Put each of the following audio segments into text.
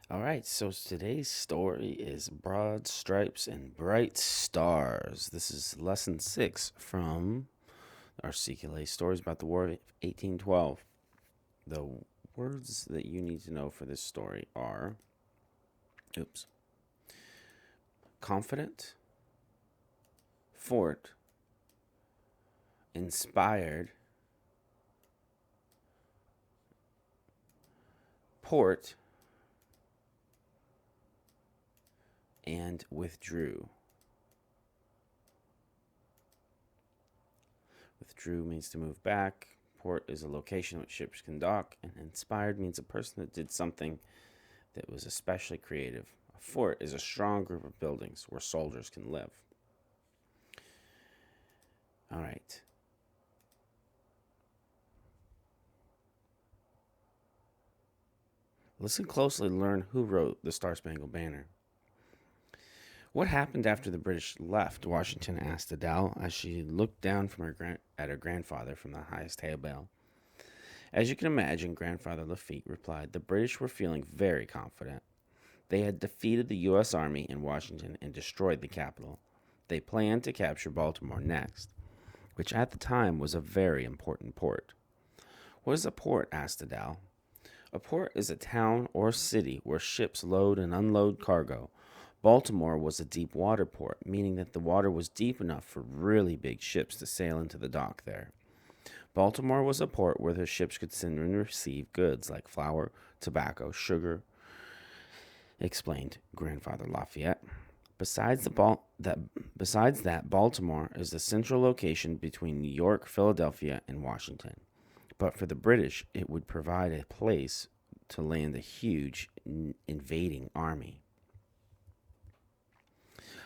All right, so today's story is Broad Stripes and Bright Stars. This is lesson 6 from our CQLA stories about the War of 1812. The words that you need to know for this story are oops, confident, fort, inspired, port, and withdrew. Withdrew means to move back. Port is a location which ships can dock, and inspired means a person that did something that was especially creative. A fort is a strong group of buildings where soldiers can live. All right. Listen closely to learn who wrote the Star Spangled Banner. What happened after the British left? Washington asked Adele as she looked down at her grandfather from the highest hay bale. As you can imagine, Grandfather Lafitte replied, the British were feeling very confident. They had defeated the U.S. Army in Washington and destroyed the capital. They planned to capture Baltimore next, which at the time was a very important port. What is a port? Asked Adele. A port is a town or city where ships load and unload cargo. Baltimore was a deep water port, meaning that the water was deep enough for really big ships to sail into the dock there. Baltimore was a port where the ships could send and receive goods like flour, tobacco, sugar, explained Grandfather Lafayette. Besides that, Baltimore is the central location between New York, Philadelphia, and Washington. But for the British, it would provide a place to land a huge invading army.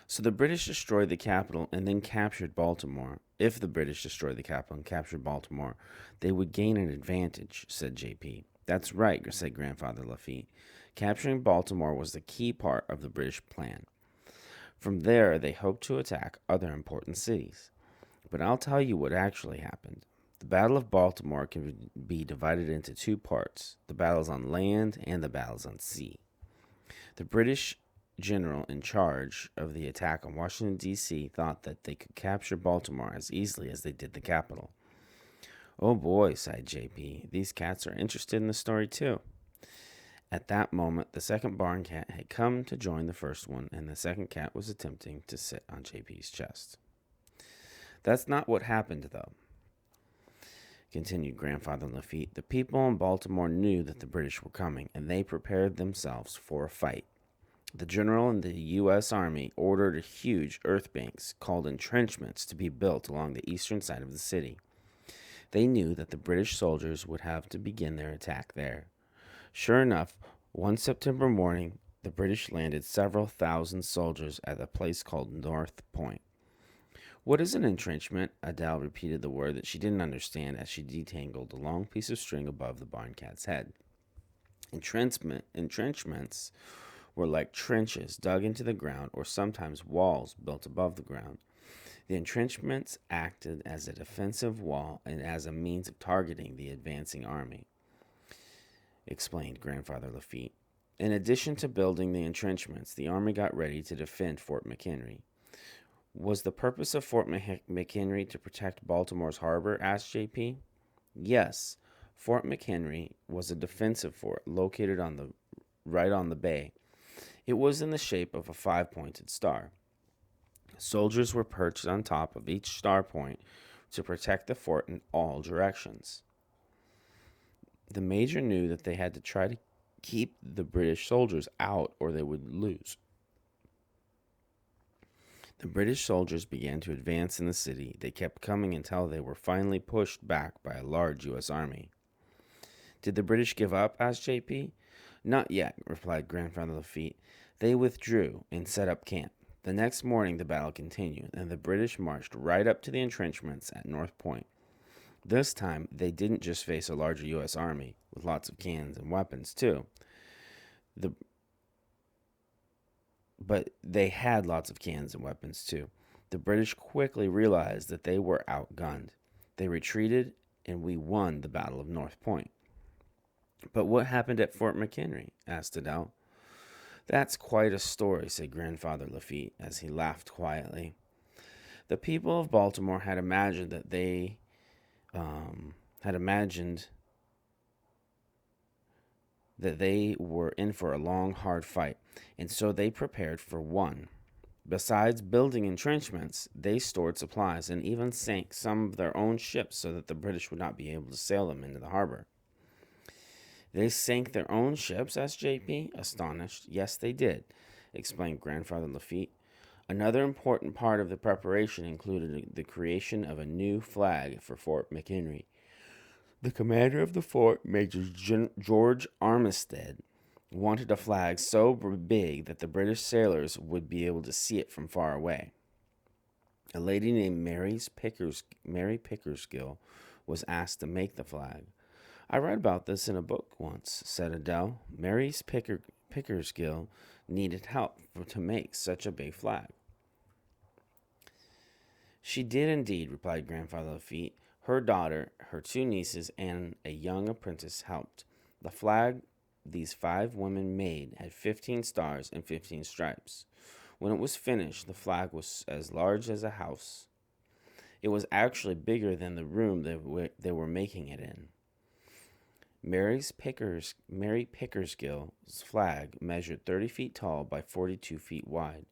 So the British destroyed the capital and then captured Baltimore. If the British destroyed the capital and captured Baltimore, they would gain an advantage, said JP. That's right, said Grandfather Lafitte. Capturing Baltimore was the key part of the British plan. From there, they hoped to attack other important cities. But I'll tell you what actually happened. The Battle of Baltimore can be divided into two parts, the battles on land and the battles on sea. The British general in charge of the attack on Washington, D.C., thought that they could capture Baltimore as easily as they did the capital. Oh boy, sighed J.P., these cats are interested in the story too. At that moment, the second barn cat had come to join the first one, and the second cat was attempting to sit on JP's chest. That's not what happened, though, continued Grandfather Lafitte. The people in Baltimore knew that the British were coming, and they prepared themselves for a fight. The general in the U.S. Army ordered huge earth banks called entrenchments to be built along the eastern side of the city. They knew that the British soldiers would have to begin their attack there. Sure enough, one September morning, the British landed several thousand soldiers at a place called North Point. What is an entrenchment? Adele repeated the word that she didn't understand as she detangled a long piece of string above the barn cat's head. Entrenchments were like trenches dug into the ground or sometimes walls built above the ground. The entrenchments acted as a defensive wall and as a means of targeting the advancing army, explained Grandfather Lafitte. In addition to building the entrenchments, the army got ready to defend Fort Mchenry. Was the purpose of Fort Mchenry to protect Baltimore's harbor? Asked JP. Yes, Fort Mchenry was a defensive fort located right on the bay. It was in the shape of a five-pointed star. Soldiers were perched on top of each star point to protect the fort in all directions. The major knew that they had to try to keep the British soldiers out or they would lose. The British soldiers began to advance in the city. They kept coming until they were finally pushed back by a large U.S. army. Did the British give up? Asked JP. Not yet, replied Grandfather Lafitte. They withdrew and set up camp. The next morning the battle continued, and the British marched right up to the entrenchments at North Point. This time, they didn't just face a larger U.S. army, with lots of cannons and weapons, too. But they had lots of cannons and weapons, too. The British quickly realized that they were outgunned. They retreated, and we won the Battle of North Point. But what happened at Fort McHenry? Asked Adele. That's quite a story, said Grandfather Lafitte as he laughed quietly. The people of Baltimore had imagined that they had imagined that they were in for a long, hard fight, and so they prepared for one. Besides building entrenchments, they stored supplies and even sank some of their own ships so that the British would not be able to sail them into the harbor. They sank their own ships? Asked JP, astonished. Yes, they did, explained Grandfather Lafitte. Another important part of the preparation included the creation of a new flag for Fort Mchenry. The commander of the fort, Major George Armistead, wanted a flag so big that the British sailors would be able to see it from far away. A lady named Mary Pickersgill was asked to make the flag. I read about this in a book once, said Adele. Pickersgill needed help to make such a big flag. She did indeed, replied Grandfather Lafitte. Her daughter, her two nieces, and a young apprentice helped. The flag these 5 women made had 15 stars and 15 stripes. When it was finished, the flag was as large as a house. It was actually bigger than the room they were making it in. Mary Pickersgill's flag measured 30 feet tall by 42 feet wide.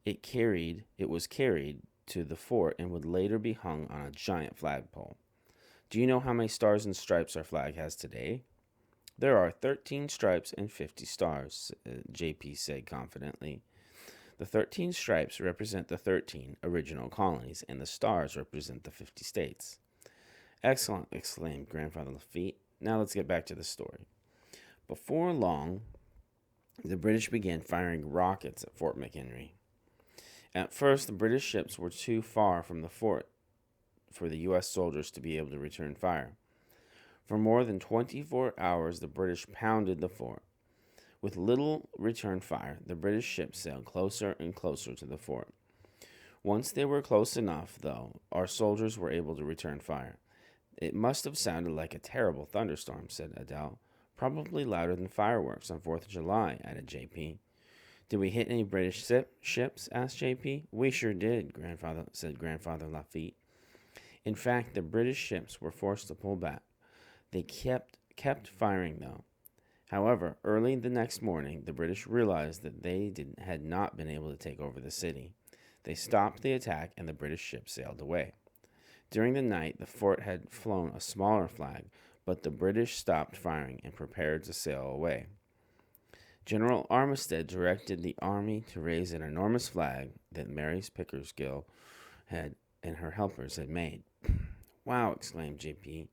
It was carried to the fort and would later be hung on a giant flagpole. Do you know how many stars and stripes our flag has today? There are 13 stripes and 50 stars, JP said confidently. The 13 stripes represent the 13 original colonies, and the stars represent the 50 states. Excellent, exclaimed Grandfather Lafitte. Now let's get back to the story. Before long, the British began firing rockets at Fort McHenry. At first, the British ships were too far from the fort for the U.S. soldiers to be able to return fire. For more than 24 hours, the British pounded the fort. With little return fire, the British ships sailed closer and closer to the fort. Once they were close enough, though, our soldiers were able to return fire. It must have sounded like a terrible thunderstorm, said Adele. Probably louder than fireworks on 4th of July, added JP. Did we hit any British ships? Asked JP. We sure did, said Grandfather Lafitte. In fact, the British ships were forced to pull back. They kept firing, though. However, early the next morning, the British realized that they had not been able to take over the city. They stopped the attack, and the British ship sailed away. During the night, the fort had flown a smaller flag, but the British stopped firing and prepared to sail away. General Armistead directed the army to raise an enormous flag that Mary Pickersgill and her helpers had made. Wow, exclaimed JP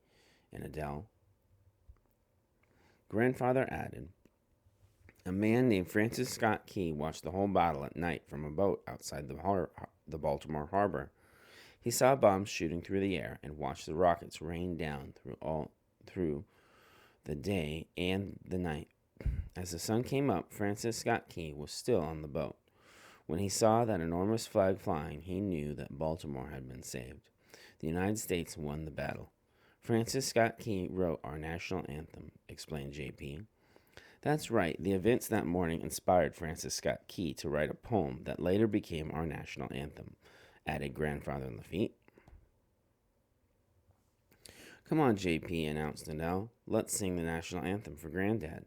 and Adele. Grandfather added, a man named Francis Scott Key watched the whole battle at night from a boat outside the Baltimore harbor. He saw bombs shooting through the air and watched the rockets rain down through the day and the night. As the sun came up, Francis Scott Key was still on the boat. When he saw that enormous flag flying, he knew that Baltimore had been saved. The United States won the battle. Francis Scott Key wrote our national anthem, explained JP. That's right, the events that morning inspired Francis Scott Key to write a poem that later became our national anthem, added Grandfather Lafitte. Come on, JP, announced Adele. Let's sing the national anthem for Granddad.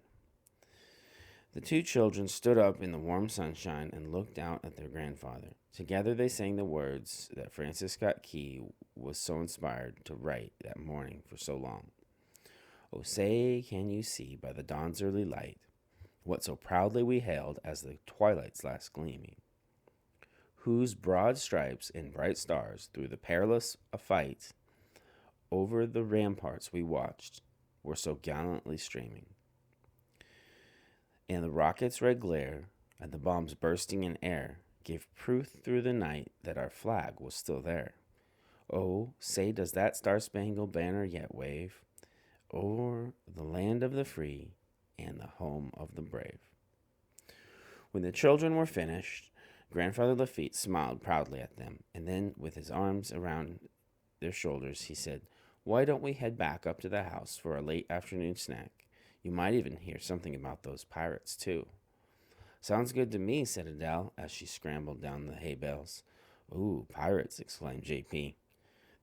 The two children stood up in the warm sunshine and looked out at their grandfather. Together they sang the words that Francis Scott Key was so inspired to write that morning for so long. Oh, say, can you see by the dawn's early light what so proudly we hailed as the twilight's last gleaming, whose broad stripes and bright stars through the perilous fight over the ramparts we watched were so gallantly streaming, and the rocket's red glare and the bombs bursting in air gave proof through the night that our flag was still there. Oh, say, does that star-spangled banner yet wave o'er the land of the free and the home of the brave? When the children were finished, Grandfather Lafitte smiled proudly at them, and then, with his arms around their shoulders, he said, why don't we head back up to the house for a late afternoon snack? You might even hear something about those pirates, too. Sounds good to me, said Adele as she scrambled down the hay bales. Ooh, pirates, exclaimed JP.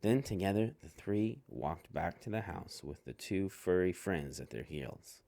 Then together the three walked back to the house with the two furry friends at their heels.